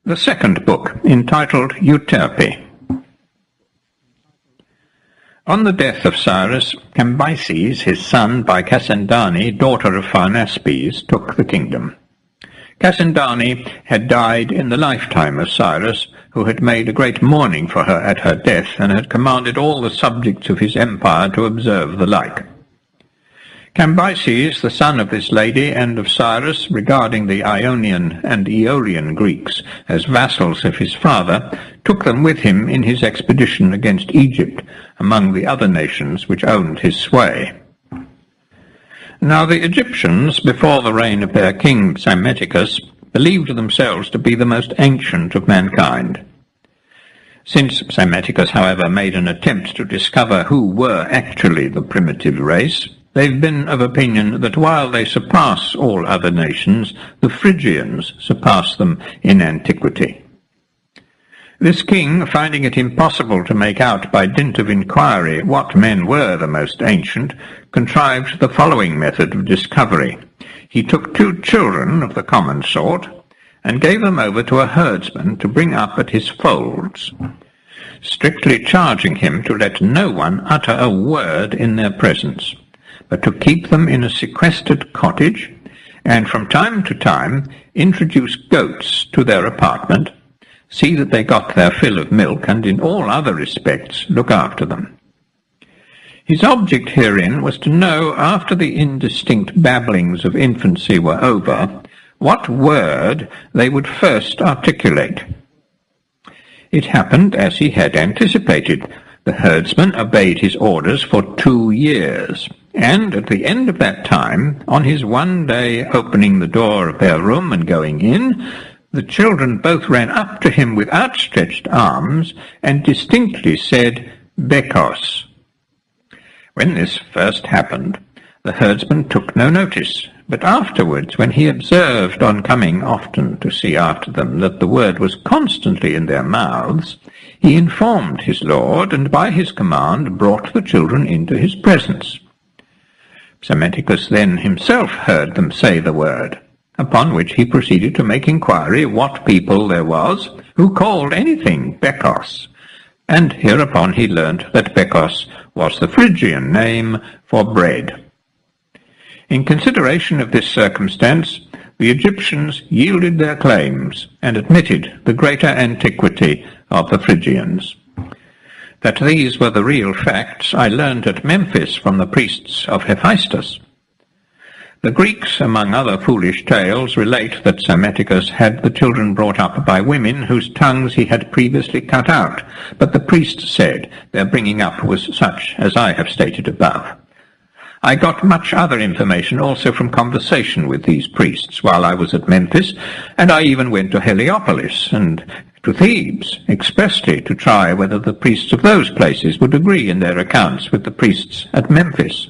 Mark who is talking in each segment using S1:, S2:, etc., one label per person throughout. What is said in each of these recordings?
S1: The second book, entitled Euterpe. On the death of Cyrus, Cambyse, his son, by Cassandani, daughter of Pharnaspes, took the kingdom. Cassandani had died in the lifetime of Cyrus, who had made a great mourning for her at her death, and had commanded all the subjects of his empire to observe the like. Cambyse, the son of this lady and of Cyrus, regarding the Ionian and Aeolian Greeks as vassals of his father, took them with him in his expedition against Egypt, among the other nations which owned his sway. Now the Egyptians, before the reign of their king Psammetichus, believed themselves to be the most ancient of mankind. Since Psammetichus, however, made an attempt to discover who were actually the primitive race, they've been of opinion that while they surpass all other nations, the Phrygians surpass them in antiquity. This king, finding it impossible to make out by dint of inquiry what men were the most ancient, contrived the following method of discovery. He took 2 children of the common sort, and gave them over to a herdsman to bring up at his folds, strictly charging him to let no one utter a word in their presence, but to keep them in a sequestered cottage, and from time to time introduce goats to their apartment, see that they got their fill of milk, and in all other respects look after them. His object herein was to know, after the indistinct babblings of infancy were over, what word they would first articulate. It happened as he had anticipated. The herdsman obeyed his orders for 2 years, and at the end of that time, on his one day opening the door of their room and going in, the children both ran up to him with outstretched arms, and distinctly said, "Bekos." When this first happened, the herdsman took no notice, but afterwards, when he observed on coming often to see after them that the word was constantly in their mouths, he informed his lord, and by his command brought the children into his presence. Psammetichus then himself heard them say the word, upon which he proceeded to make inquiry what people there was who called anything Bekos, and hereupon he learnt that Bekos was the Phrygian name for bread. In consideration of this circumstance, the Egyptians yielded their claims, and admitted the greater antiquity of the Phrygians. That these were the real facts I learned at Memphis from the priests of Hephaestus. The Greeks, among other foolish tales, relate that Psammetichus had the children brought up by women whose tongues he had previously cut out, but the priests said their bringing up was such as I have stated above. I got much other information also from conversation with these priests while I was at Memphis, and I even went to Heliopolis and to Thebes, expressly to try whether the priests of those places would agree in their accounts with the priests at Memphis.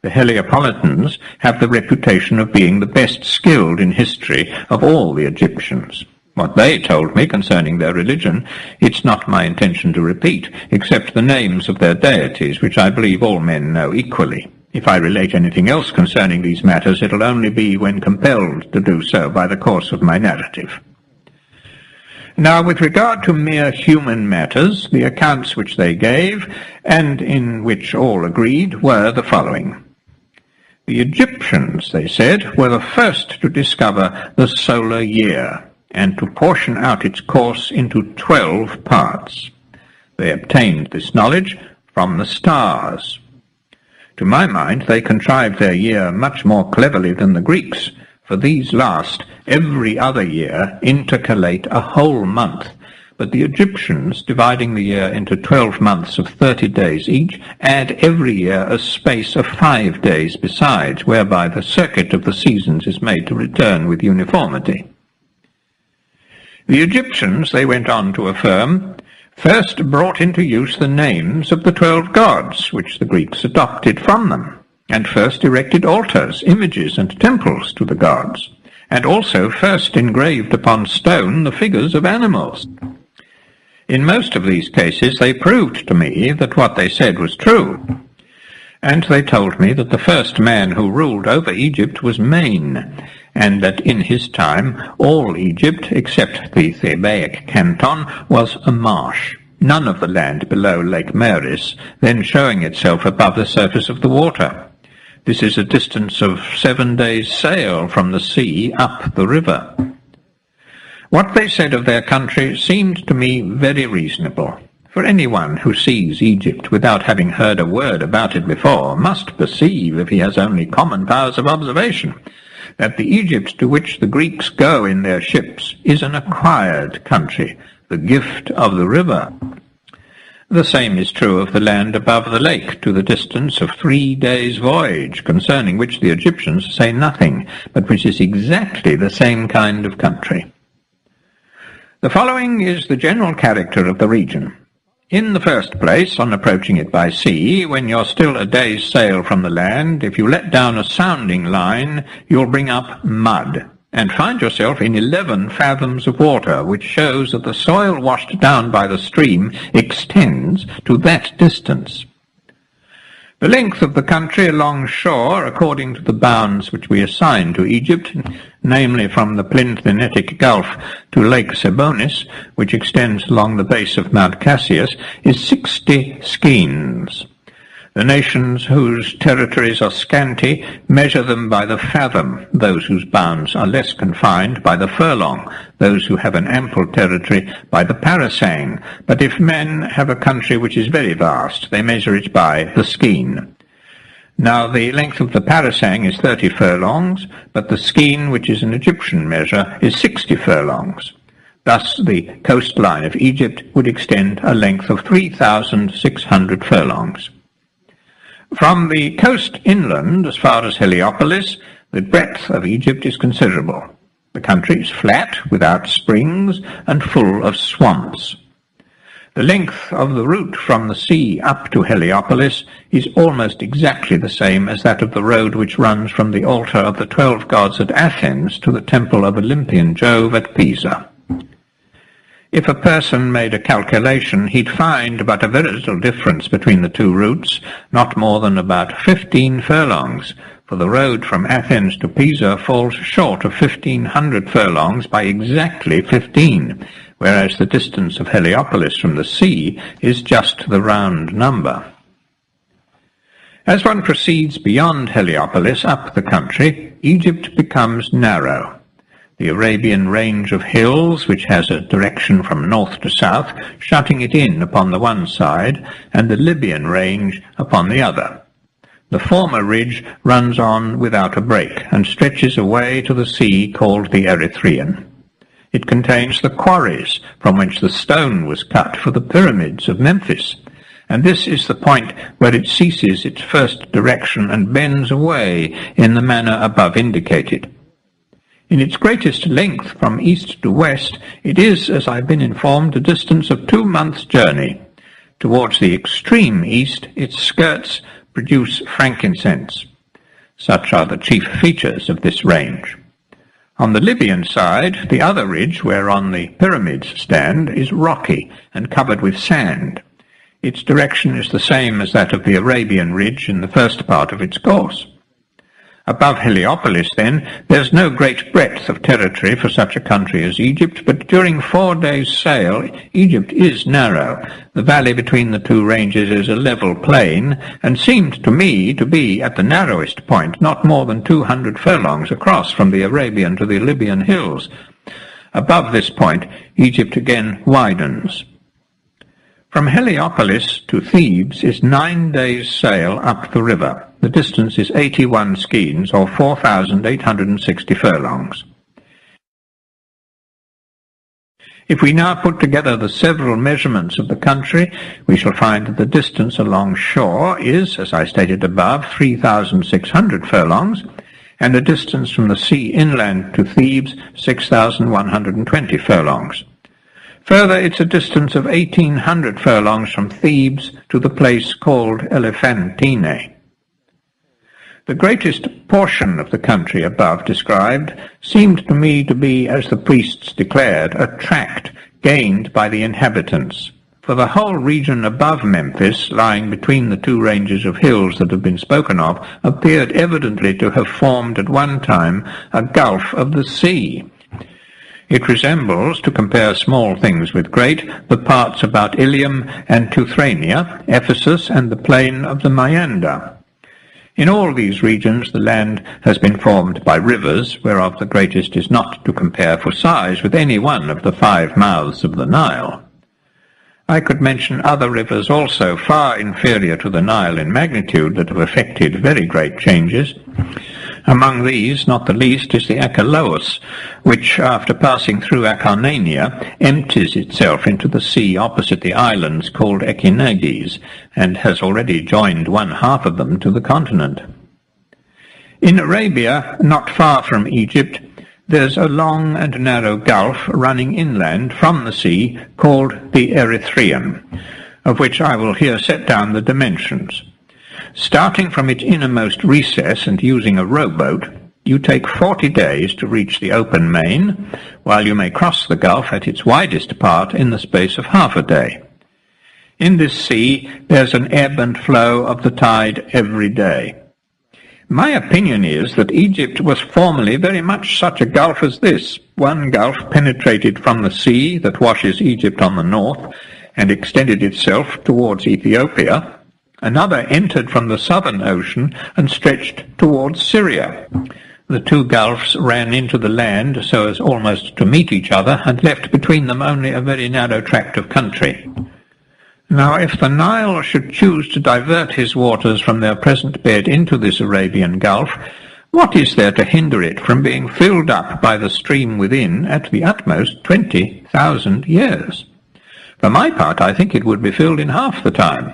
S1: The Heliopolitans have the reputation of being the best skilled in history of all the Egyptians. What they told me concerning their religion, it's not my intention to repeat, except the names of their deities, which I believe all men know equally. If I relate anything else concerning these matters, it'll only be when compelled to do so by the course of my narrative. Now, with regard to mere human matters, the accounts which they gave, and in which all agreed, were the following. The Egyptians, they said, were the first to discover the solar year, and to portion out its course into 12 parts. They obtained this knowledge from the stars. To my mind, they contrived their year much more cleverly than the Greeks, for these last, every other year, intercalate a whole month, but the Egyptians, dividing the year into 12 months of 30 days each, add every year a space of 5 days besides, whereby the circuit of the seasons is made to return with uniformity. The Egyptians, they went on to affirm, first brought into use the names of the 12 gods, which the Greeks adopted from them, and first erected altars, images, and temples to the gods, and also first engraved upon stone the figures of animals. In most of these cases they proved to me that what they said was true, and they told me that the first man who ruled over Egypt was Maine, and that in his time all Egypt, except the Thebaic canton, was a marsh, none of the land below Lake Moeris then showing itself above the surface of the water. This is a distance of 7 days' sail from the sea up the river. What they said of their country seemed to me very reasonable, for anyone who sees Egypt without having heard a word about it before must perceive, if he has only common powers of observation, that the Egypt to which the Greeks go in their ships is an acquired country, the gift of the river. The same is true of the land above the lake, to the distance of 3 days' voyage, concerning which the Egyptians say nothing, but which is exactly the same kind of country. The following is the general character of the region. In the first place, on approaching it by sea, when you're still a day's sail from the land, if you let down a sounding line, you'll bring up mud, and find yourself in 11 fathoms of water, which shows that the soil washed down by the stream extends to that distance. The length of the country along shore, according to the bounds which we assign to Egypt, namely from the Plinthenetic Gulf to Lake Sebonis, which extends along the base of Mount Cassius, is 60 skeins. The nations whose territories are scanty measure them by the fathom, those whose bounds are less confined by the furlong, those who have an ample territory by the parasang. But if men have a country which is very vast, they measure it by the skein. Now the length of the parasang is 30 furlongs, but the skein, which is an Egyptian measure, is 60 furlongs. Thus the coastline of Egypt would extend a length of 3,600 furlongs. From the coast inland, as far as Heliopolis, the breadth of Egypt is considerable. The country is flat, without springs, and full of swamps. The length of the route from the sea up to Heliopolis is almost exactly the same as that of the road which runs from the altar of the 12 gods at Athens to the temple of Olympian Jove at Pisa. If a person made a calculation, he'd find but a very little difference between the two routes, not more than about 15 furlongs, for the road from Athens to Pisa falls short of 1,500 furlongs by exactly 15, whereas the distance of Heliopolis from the sea is just the round number. As one proceeds beyond Heliopolis up the country, Egypt becomes narrow. The Arabian range of hills, which has a direction from north to south, shutting it in upon the one side, and the Libyan range upon the other. The former ridge runs on without a break, and stretches away to the sea called the Erythraean. It contains the quarries from which the stone was cut for the pyramids of Memphis, and this is the point where it ceases its first direction and bends away in the manner above indicated. In its greatest length from east to west, it is, as I have been informed, a distance of 2 months' journey. Towards the extreme east, its skirts produce frankincense. Such are the chief features of this range. On the Libyan side, the other ridge whereon the pyramids stand is rocky and covered with sand. Its direction is the same as that of the Arabian ridge in the first part of its course. Above Heliopolis, then, there's no great breadth of territory for such a country as Egypt, but during 4 days' sail, Egypt is narrow. The valley between the two ranges is a level plain, and seemed to me to be, at the narrowest point, not more than 200 furlongs across from the Arabian to the Libyan hills. Above this point, Egypt again widens. From Heliopolis to Thebes is 9 days' sail up the river. The distance is 81 skeins, or 4,860 furlongs. If we now put together the several measurements of the country, we shall find that the distance along shore is, as I stated above, 3,600 furlongs, and the distance from the sea inland to Thebes, 6,120 furlongs. Further, it's a distance of 1,800 furlongs from Thebes to the place called Elephantine. The greatest portion of the country above described seemed to me to be, as the priests declared, a tract gained by the inhabitants, for the whole region above Memphis, lying between the two ranges of hills that have been spoken of, appeared evidently to have formed at one time a gulf of the sea. It resembles, to compare small things with great, the parts about Ilium and Teuthrania, Ephesus, and the plain of the Maeander. In all these regions the land has been formed by rivers, whereof the greatest is not to compare for size with any one of the 5 mouths of the Nile. I could mention other rivers also far inferior to the Nile in magnitude that have effected very great changes. Among these, not the least, is the Achelous, which, after passing through Acarnania, empties itself into the sea opposite the islands called Echinades, and has already joined 1/2 of them to the continent. In Arabia, not far from Egypt, there's a long and narrow gulf running inland from the sea called the Erythraean, of which I will here set down the dimensions. Starting from its innermost recess and using a rowboat, you take 40 days to reach the open main, while you may cross the gulf at its widest part in the space of 1/2 a day. In this sea there's an ebb and flow of the tide every day. My opinion is that Egypt was formerly very much such a gulf as this. One gulf penetrated from the sea that washes Egypt on the north and extended itself towards Ethiopia. Another entered from the southern ocean and stretched towards Syria. The two gulfs ran into the land so as almost to meet each other, and left between them only a very narrow tract of country. Now, if the Nile should choose to divert his waters from their present bed into this Arabian Gulf, what is there to hinder it from being filled up by the stream within at the utmost 20,000 years? For my part, I think it would be filled in 1/2 the time.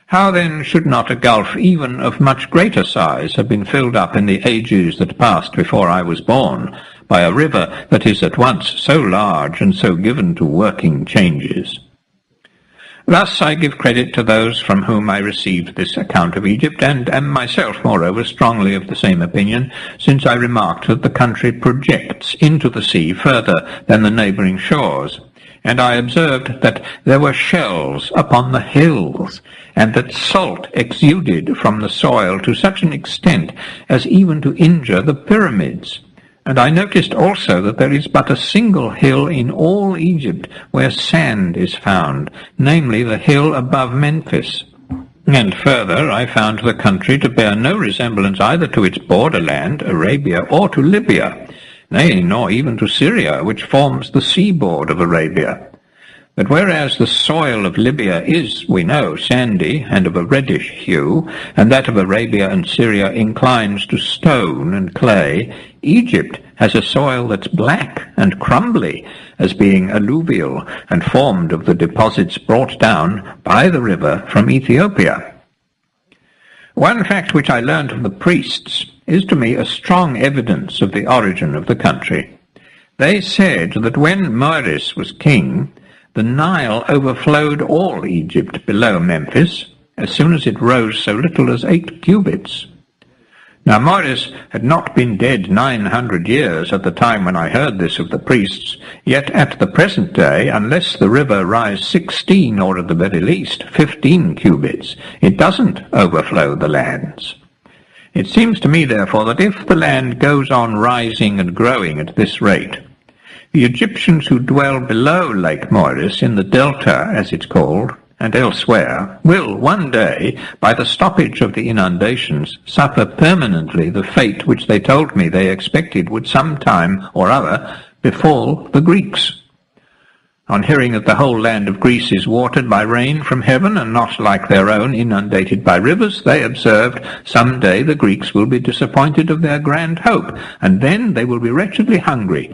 S1: How then should not a gulf even of much greater size have been filled up in the ages that passed before I was born, by a river that is at once so large and so given to working changes? Thus I give credit to those from whom I received this account of Egypt, and am myself, moreover, strongly of the same opinion, since I remarked that the country projects into the sea further than the neighbouring shores, and I observed that there were shells upon the hills, and that salt exuded from the soil to such an extent as even to injure the pyramids. And I noticed also that there is but a single hill in all Egypt where sand is found, namely the hill above Memphis. And further, I found the country to bear no resemblance either to its borderland, Arabia, or to Libya, nay, nor even to Syria, which forms the seaboard of Arabia. But whereas the soil of Libya is, we know, sandy and of a reddish hue, and that of Arabia and Syria inclines to stone and clay, Egypt has a soil that's black and crumbly, as being alluvial and formed of the deposits brought down by the river from Ethiopia. One fact which I learned of the priests is to me a strong evidence of the origin of the country. They said that when Moeris was king, the Nile overflowed all Egypt below Memphis, as soon as it rose so little as 8 cubits. Now Moeris had not been dead 900 years at the time when I heard this of the priests, yet at the present day, unless the river rise 16, or at the very least 15 cubits, it doesn't overflow the lands. It seems to me, therefore, that if the land goes on rising and growing at this rate, the Egyptians who dwell below Lake Moeris, in the delta, as it's called, and elsewhere, will one day, by the stoppage of the inundations, suffer permanently the fate which they told me they expected would some time or other befall the Greeks. On hearing that the whole land of Greece is watered by rain from heaven, and not like their own inundated by rivers, they observed, some day the Greeks will be disappointed of their grand hope, and then they will be wretchedly hungry.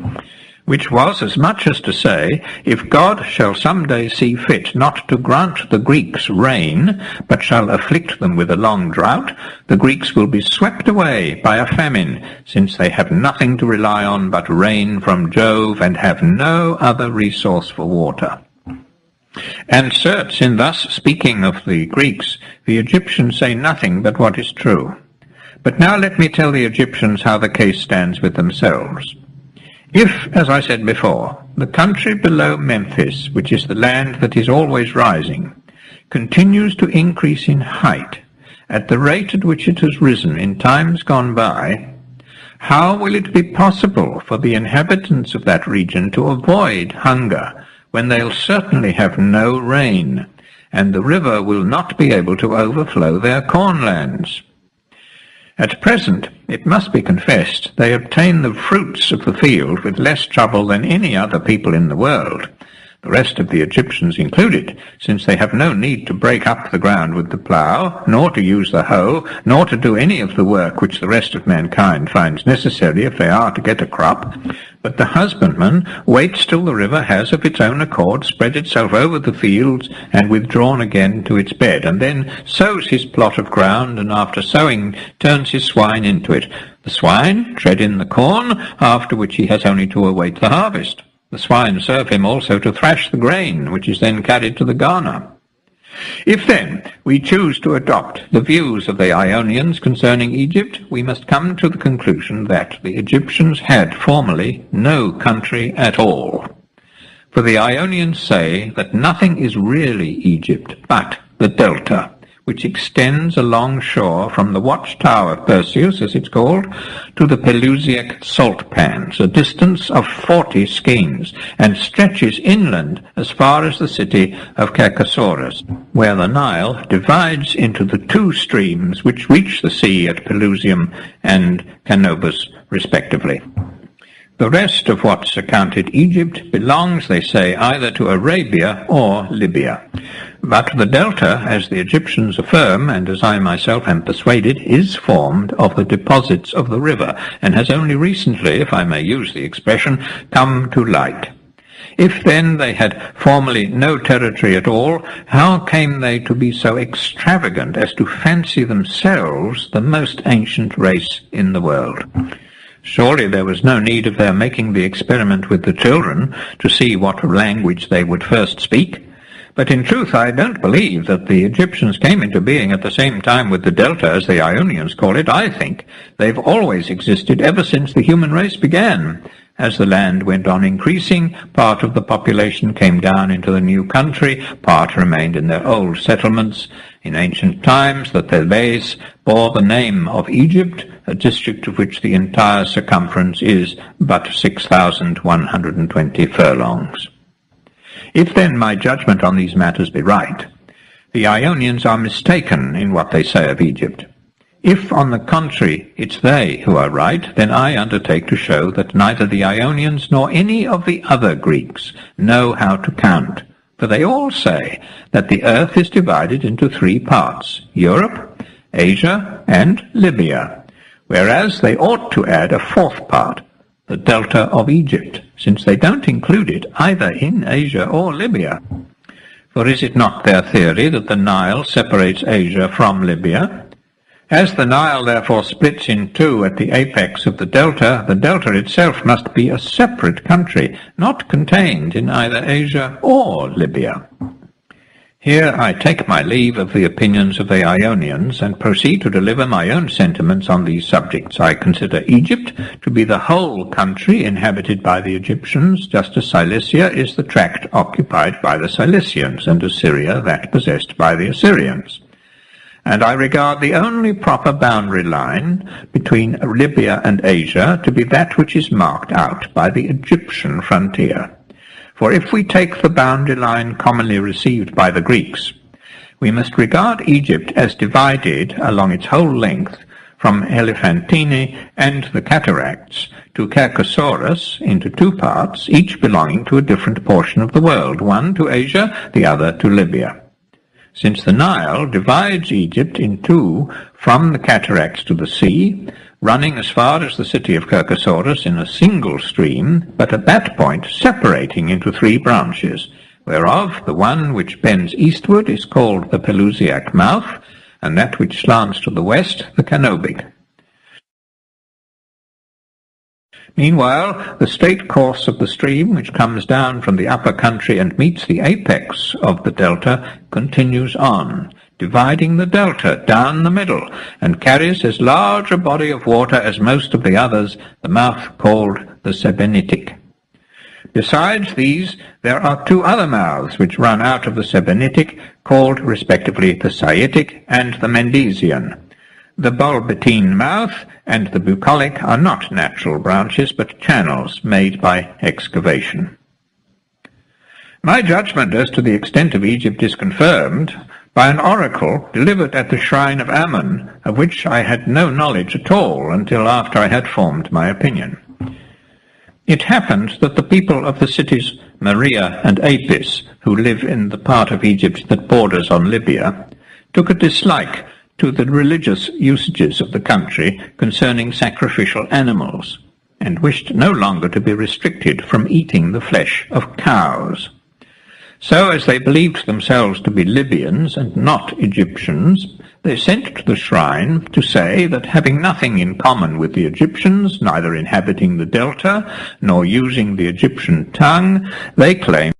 S1: Which was as much as to say, if God shall some day see fit not to grant the Greeks rain, but shall afflict them with a long drought, the Greeks will be swept away by a famine, since they have nothing to rely on but rain from Jove, and have no other resource for water. And certes, in thus speaking of the Greeks, the Egyptians say nothing but what is true. But now let me tell the Egyptians how the case stands with themselves. If, as I said before, the country below Memphis, which is the land that is always rising, continues to increase in height at the rate at which it has risen in times gone by, how will it be possible for the inhabitants of that region to avoid hunger when they'll certainly have no rain, and the river will not be able to overflow their cornlands? At present, it must be confessed, they obtain the fruits of the field with less trouble than any other people in the world, the rest of the Egyptians included, since they have no need to break up the ground with the plough, nor to use the hoe, nor to do any of the work which the rest of mankind finds necessary if they are to get a crop. But the husbandman waits till the river has of its own accord spread itself over the fields and withdrawn again to its bed, and then sows his plot of ground, and after sowing turns his swine into it. The swine tread in the corn, after which he has only to await the harvest. The swine serve him also to thrash the grain, which is then carried to the garner. If then we choose to adopt the views of the Ionians concerning Egypt, we must come to the conclusion that the Egyptians had formerly no country at all. For the Ionians say that nothing is really Egypt but the delta, which extends along shore from the watchtower of Perseus, as it's called, to the Pelusiac salt pans, a distance of 40 skeins, and stretches inland as far as the city of Cicero, where the Nile divides into the two streams which reach the sea at Pelusium and Cambyse, respectively. The rest of what's accounted Egypt belongs, they say, either to Arabia or Libya. But the delta, as the Egyptians affirm, and as I myself am persuaded, is formed of the deposits of the river, and has only recently, if I may use the expression, come to light. If then they had formerly no territory at all, how came they to be so extravagant as to fancy themselves the most ancient race in the world? Surely there was no need of their making the experiment with the children to see what language they would first speak. But in truth I don't believe that the Egyptians came into being at the same time with the delta, as the Ionians call it. I think they've always existed ever since the human race began. As the land went on increasing, part of the population came down into the new country, part remained in their old settlements. In ancient times, the Thebes bore the name of Egypt, a district of which the entire circumference is but 6,120 furlongs. If then my judgment on these matters be right, the Ionians are mistaken in what they say of Egypt. If, on the contrary, it's they who are right, then I undertake to show that neither the Ionians nor any of the other Greeks know how to count, for they all say that the earth is divided into three parts, Europe, Asia, and Libya, whereas they ought to add a fourth part, the delta of Egypt, since they don't include it either in Asia or Libya. For is it not their theory that the Nile separates Asia from Libya? As the Nile therefore splits in two at the apex of the delta itself must be a separate country, not contained in either Asia or Libya. Here I take my leave of the opinions of the Ionians, and proceed to deliver my own sentiments on these subjects. I consider Egypt to be the whole country inhabited by the Egyptians, just as Cilicia is the tract occupied by the Cilicians, and Assyria that possessed by the Assyrians. And I regard the only proper boundary line between Libya and Asia to be that which is marked out by the Egyptian frontier. For if we take the boundary line commonly received by the Greeks, we must regard Egypt as divided along its whole length from Elephantine and the Cataracts to Caucasus into two parts, each belonging to a different portion of the world, one to Asia, the other to Libya. Since the Nile divides Egypt in two from the Cataracts to the sea, running as far as the city of Caucasus in a single stream, but at that point separating into three branches, whereof the one which bends eastward is called the Pelusiac mouth, and that which slants to the west the Canobic. Meanwhile, the straight course of the stream, which comes down from the upper country and meets the apex of the delta, continues on, dividing the delta down the middle, and carries as large a body of water as most of the others, the mouth called the Sebennytic. Besides these, there are two other mouths which run out of the Sebennytic, called respectively the Saitic and the Mendesian. The bulbetine mouth and the bucolic are not natural branches, but channels made by excavation. My judgment as to the extent of Egypt is confirmed by an oracle delivered at the shrine of Ammon, of which I had no knowledge at all until after I had formed my opinion. It happened that the people of the cities Maria and Apis, who live in the part of Egypt that borders on Libya, took a dislike to the religious usages of the country concerning sacrificial animals, and wished no longer to be restricted from eating the flesh of cows. So, as they believed themselves to be Libyans and not Egyptians, they sent to the shrine to say that, having nothing in common with the Egyptians, neither inhabiting the delta nor using the Egyptian tongue, they claimed